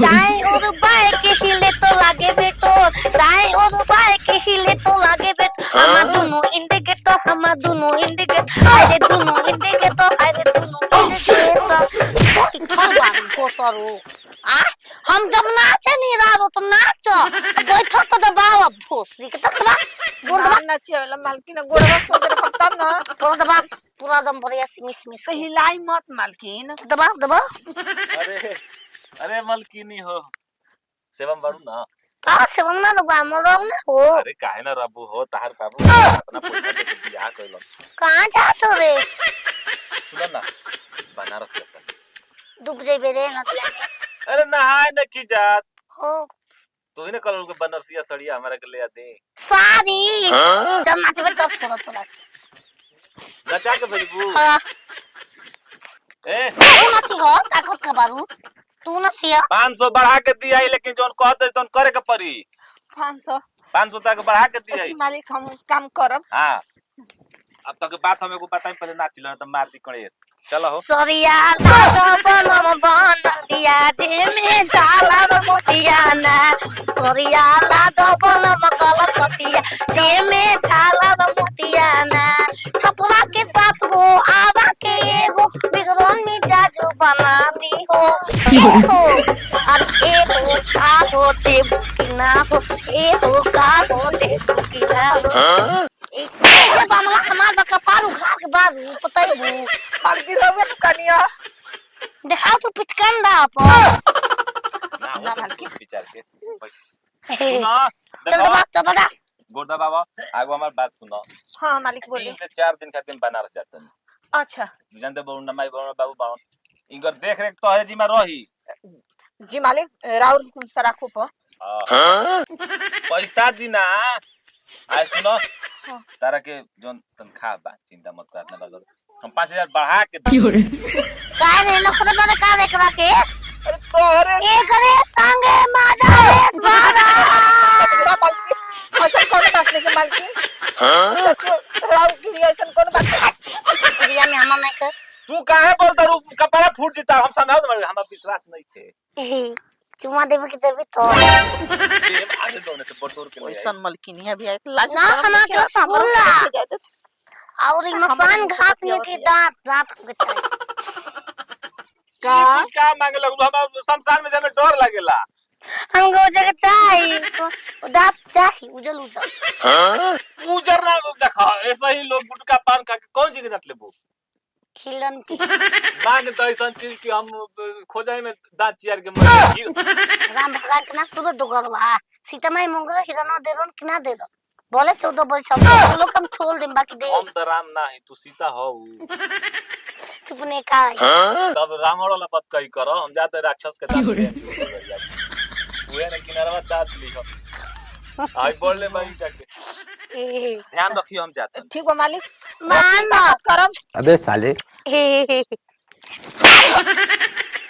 दाएं और बाएं के हिले तो लागे बेटो, दाएं और बाएं के हिले तो लागे बेटो, हमा दोनों इंडिकेटर, हमा दोनों इंडिकेटर, अरे दोनों इंडिकेटर, अरे दोनों इंडिकेटर। बैठल बारू भोसरो आ हम जब नाचे नहीं रहो तुम नाचो, बैठो तो दबाओ भोसरी के तकला गोड़ दबा नाचे वाला मालकिन गोड़वा सोच रखब तब ना गोड़ दबा पूरा दम बढ़िया मिस मिस तो हिलाई मत मालकिन दबा दबा। अरे अरे मलकिनी हो सेवम बाड़ू ना का सेवन ना लगा मोरो ना हो। अरे काहे ना रबू हो ताहर बाबू अपना पैसा दे के बियाह कइलो। कहां जात हो रे? सुन ना बनारस जाता डूब जेबे रे नदिया में। अरे नहाए न की जात हो तू ही ना कल के बनारसिया सड़िया हमरा के ले आ दे सारी जब नाचबे तब छोड़ तोरा नचा के भेजबू। हां ए तू नाची हो ताकत का बारू तू नाचिया 500 बढ़ा के दिया लेकिन जोन कहत तोन करे के पड़ी 500 500 तक बढ़ा के दिया। अच्छी मालिक हम काम करब। हां अब तक बात हमें को बताई पहले नाच लो त मार दी कड़े चलो हो सरिया लाडो बनम बनसिया जे में झाला मोतिया ना सरिया लाडो बनम कलकतिया जे में झाला मोतिया ना छपरा के साथ वो आवा के एगो बिगड़न मिजाज बना दी हो और ए हो का हो दे ना हो ए हो का हो दे ना हो एक बामला हमार बका पारू घाट के बाबू पतई मालकिन रवे कनिया दिखाओ तो पिटकंडा पर ना मालकिन विचार के सुनो चल देखो बात तो बता गोरदा बाबा आगो हमार बात सुनो। हां मालिक बोले 3 से 4 दिन खातिर बनारस जाते हैं। अच्छा जानते बहु नमाई बाबू बावन इनकर देख रेख तो है जी में रही जी मालिक राउर हुकुम से राखो प पैसा दिना आज सुनो हाँ। तारा के जोन तनखा बा चिंता मत कर अपना बात हम 5000 बढ़ा के काय रे नखरे बड़े का देखला के अरे तोहरे एक रे संगे मजा लेत बारा मालकिन ऐसा कौन बात नहीं के मालकिन सच राउर की ऐसा कौन बात क्रिया में हम नहीं कर तू काहे बोलता रू कपड़ा फूट जीता हम समझाओ ना हमरा विश्वास नहीं थे चुमा देवे के जब तो देव आगे दोने से बटोर के ले ऐसा मालकिन है भी लाज ना हमारा के रसगुल्ला और ई मसान घाट में के दांत दांत के चाहिए का मांगे लगलू हमरा शमशान में जामे डर लागेला हमको जगह चाहिए तो दांत चाहिए उजल उजल उजर ना देखा ऐसा ही लोग गुटका पान खा के कौन चीज के दांत लेबू खिलन की मांग तो ऐसा चीज कि हम खोजाई में दांत चियार के मर राम भगवान के नाम सुबह दुगरवा सीता माई मंगल हिरनो दे दो कि ना दे दो बोले 14 बजे सब लोग हम छोड़ दें बाकी दे हम तो राम ना है तू सीता हो चुपने का तब रावण वाला बात कही करो हम जाते राक्षस के दांत ले हुए ना किनारा दांत लियो आई बोल ले भाई जाके ध्यान रखियो हम जाते हैं। ठीक बा मालिक मान मत करब अबे साले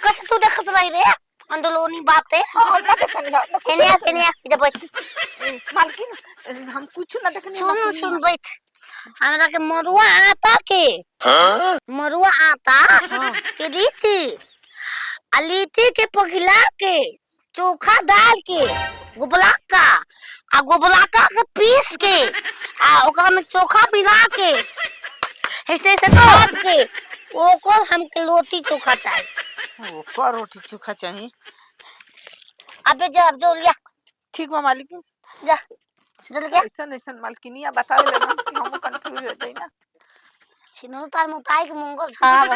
कैसे तू देखत रही रे अंदलोनी बातें हम ना देखनी एनिया एनिया इधर बैठ मालकिन हम कुछ ना देखनी सुन सुन बैठ हमरा के मरुआ आटा के मरुआ आटा के रीति अलीती के पगला के चोखा डाल के गुबलाका आ गुबलाका के पीस के आ ओकरा में चोखा मिला के ऐसे ऐसे काट के ओकर हमके रोटी चोखा चाहिए ओकर रोटी चोखा चाहिए अबे जा अब जो लिया ठीक बा मालिक जा जल्दी गया ऐसा ऐसा मालकिनिया बतावे लगा कि हम कंफ्यूज हो जाई ना सिनो तार मुताई के मंगल साहब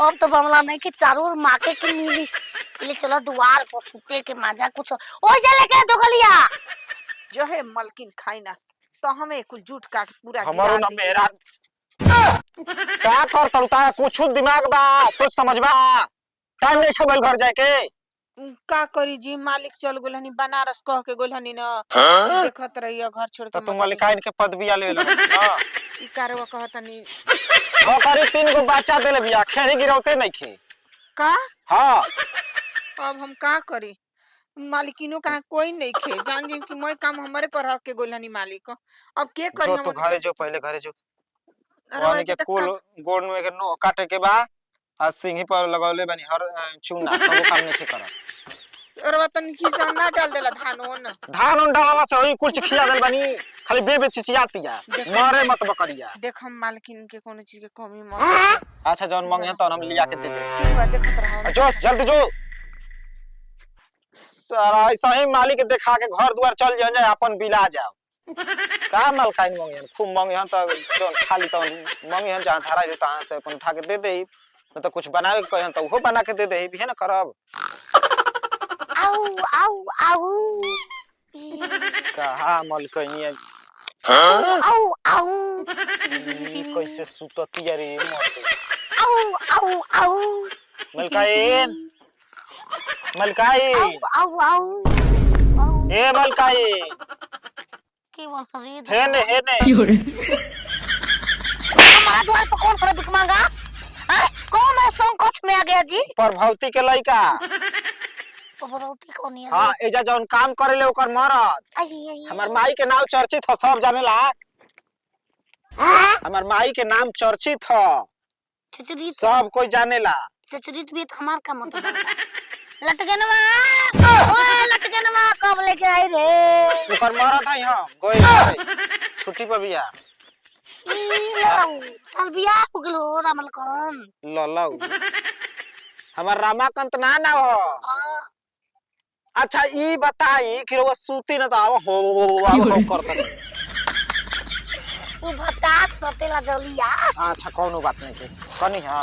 अब तो मामला नहीं कि चारों ओर माके की मिली पहले चलो द्वार पर सुते के मजा कुछ ओ चले के दोगलिया जो है मालकिन खाई ना तो हमें कुल झूठ काट पूरा हमारो ना मेरा का कर तड़ता कुछ दिमाग बा सोच समझ बा टाइम नहीं छबल घर जाए के का करी जी मालिक चल गोलहनी बनारस कह के गोलहनी ना देखत रहियो घर छोड़ के तो तुम मलिकाइन के पद भी ले लो हां ई कारवा कहतनी वो करी 3 गो बच्चा देले बिया खेड़ी गिरौते नहीं खे का हां अब हम का करी मालिकिनो का कोई नहीं खे जान जी कि मोय काम हमारे पर हक के गोलहनी मालिक अब के करी जो हम तो घरे जो पहले घरे जो अरे वानी के कुल गोड़ में के नो काटे के बा आ सिंही पर लगौले बनी हर चूना तो वो काम नहीं करा और वतन की ना डाल देला धान ओन धान उन डालला से होई कुछ खिया देल बनी खाली बेबे चिचियाती जा मारे मत बकरिया देख हम मालकिन के कोनो चीज के कमी मत अच्छा जौन मांगे तो हम लिया के दे दे ठीक बा देखत रहो जो जल्दी जो सारा ऐसा ही मालिक के देखा के घर द्वार चल जाए अपन बिला जाओ का मलकाइन मांगे खूब मांगे तो जौन खाली तो मांगे हम जहां धारा जो तहां से अपन उठा के दे दे न तो कुछ बनावे के कहन तो वो बना के दे दे भी है ना करब आऊ आऊ आऊ कहा मलकाइन आऊ आऊ कैसे सुतती रे मत आऊ आऊ आऊ मलकाइन मलकाइन आऊ आऊ ए मलकाइन की बोल रही है ने हमारा द्वार पर कौन खड़ा भिख मांगा कौन है संकोच में आ गया जी प्रभावती के लइका प्रभावती कौन है हां एजा जौन काम करेले ओकर मरद हमर माई के नाम चर्चित ह सब जानेला हमर माई के नाम चर्चित ह चचरी सब कोई जानेला चचरी भी हमार का मतलब लटकनवा ओए लटकनवा कब लेके आई रे ओकर मरद है हम गोई छुट्टी पर बिया तल बिया हो गेलो रामलकन ललौ हमर रामाकांत ना हो अच्छा ई बताई कि वो सूती न तो आव हो करत उ भटाक सतेला जलिया अच्छा कोनो बात नहीं है कनी हां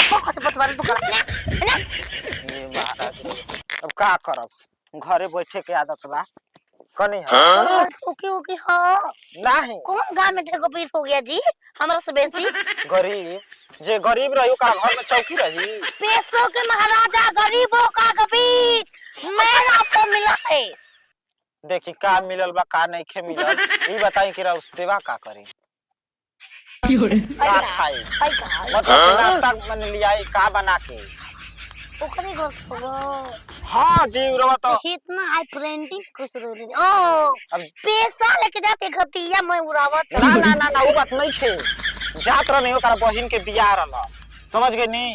फोकस बतवा तू कर ना ये महाराज अब का करब घरे बैठे के आदत बा कनी हां ओके ओके हां नहीं कौन गांव में तेरे को पीस हो गया जी हमरा से बेसी गरीब जे गरीब रही का घर में चौकी रही पैसों के महाराजा गरीबों का कभी मैं आपको मिला है देखी का मिलल बा का नहीं खे मिलल ई बताई कि रउ सेवा का करी का खाई आई का मतलब नाश्ता मन लिया का बना के ओकरे गोस होगो हां जीव रवा तो इतना हाई प्रिंटिंग खुश रो रे ओ पैसा लेके जाते खतिया मैं उड़ावत ना ना ना ना वो बात नहीं थे जात रह नहीं ओकरा बहिन के बियाह रहल समझ गए नी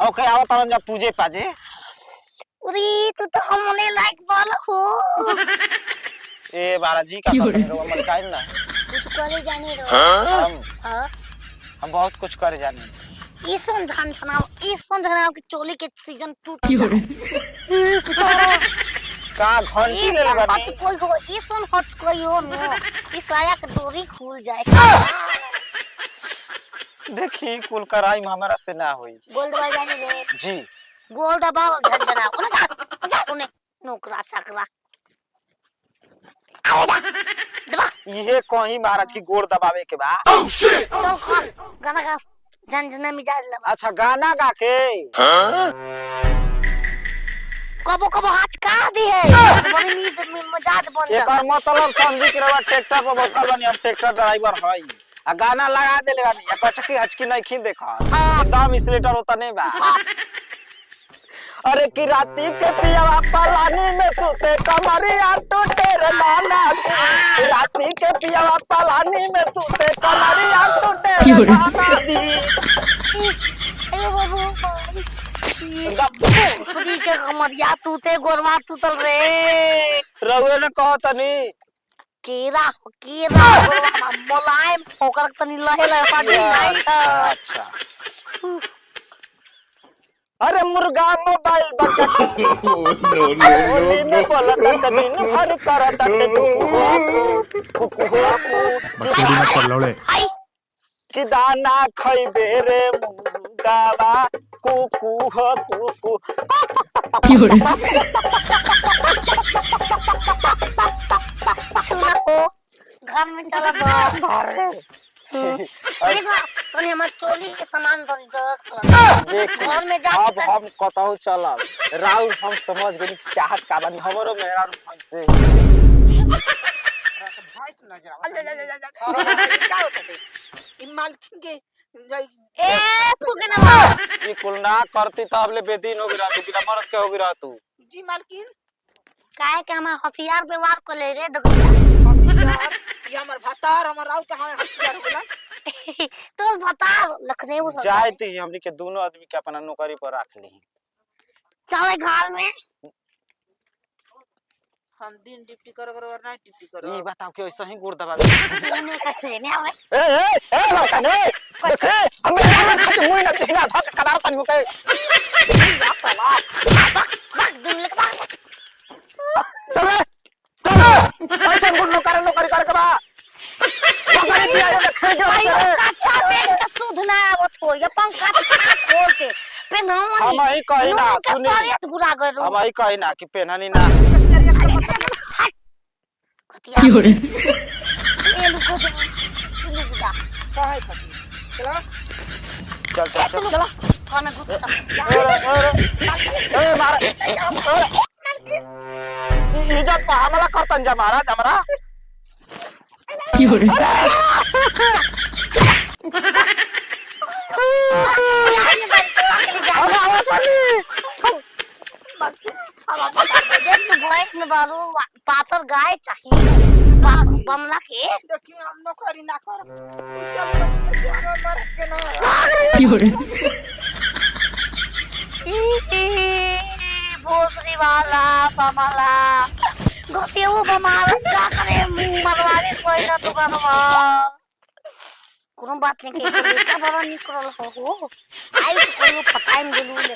ओके आवत रन जा पूजे पाजे उरी तू तो हमने लाइक वाला हो ए बालाजी का करते रहो मलकाइन ना कुछ करे जाने रो हां हम बहुत कुछ करे जाने ईसन झनझनाओ की चोली के सीजन टूट जाए का घंटी ले लेबा हच कोई हो ईसन हच कोई हो नो ई साया के डोरी खुल जाए देखी कुल कराई हमारा से ना होई गोल दबाई जाने रे जी गोल दबाओ झनझनाओ ओने जा ओने नौकरा चाकरा आवेला दबा ये कहीं महाराज की गोड़ दबावे के बा चल खन गाना गा झनझना मिजाज लगा अच्छा गाना गा के कबो कबो हाथ का दी है बड़ी नीज मजाज बन जा एकर मतलब समझी कि रवा ट्रैक्टर पर बैठल बानी हम ट्रैक्टर ड्राइवर हई आ गाना लगा देले बानी आ कचकी हचकी नहीं खी देखा एकदम स्लेटर होता नहीं बा अरे की राती के पियावा पलानी में सुते कमरिया टूटे रे नाना दी राती के पियावा पलानी में सुते कमरिया टूटे रे नाना दी अरे बाबू फ्री के कमरिया टूटे गोरवा टूटल रे रउए ने कहो तनी केरा गोरवा मोलायम होकर तनी लहे लहे पादी नहीं अच्छा अरे मुर्गा मोबाइल बकट नो बोलत त दिन भर करत आई कि दाना खइबे रे मुर्गावा कुकू हो कुकू सुना हो घर में चला अरे देखो तनी हमर चोली के सामान दरी देख घर में जा अब हम कतहु चलब राउर हम समझ गनी कि चाहत का बानी हमरो मेरा पैसे वॉइस नजर आवा क्या होता है ई मालकिन के ए तू के ना ई कुल ना करती त हमले बेदीन हो गिरा तू बिना मरद के हो गिरा तू जी मालकिन काहे के हम हथियार व्यवहार को ले रे दगुया हथियार ये हमर भतार हमर राव के हथियार होला तो बता लखनऊ जाए ती हमनी के दोनों आदमी के अपना नौकरी पर रख ली चले घर में हम दिन ड्यूटी करे और नाइट ड्यूटी करे ई बताओ कि ऐसे ही गुड़ दबा तूने कैसे नहीं आवे ए लड़का ने देखे हम मेरा छत मुई न चिना था कदार तन के या पला भाग दिन लग भाग चल चल ऐसे गुड़ नो करे के बा नौकरी दिया देखे जो अच्छा पेन का सूद ना आवत हो ये पंखा छाप खोल के पेनवा हम ही कही ना सुनी सरियत बुला गलो हम ही कही ना कि पेननी ना कतिया ये लुको जो लुका काहे खाती चलो चल चलो कौन घुस ए मारा इज्जत पर हमला करतन जा महाराज हमरा पातर गाय चाहिए बमला के देखिए हम नौकरी ना कर चल मर के ना भोसरी वाला बमला गोतियो बमारस का करे मरवावे कोई ना तो बनवा कोनो बात नहीं के का बड़ा निकल हो आई तो कोनो पटाइम गेलू ले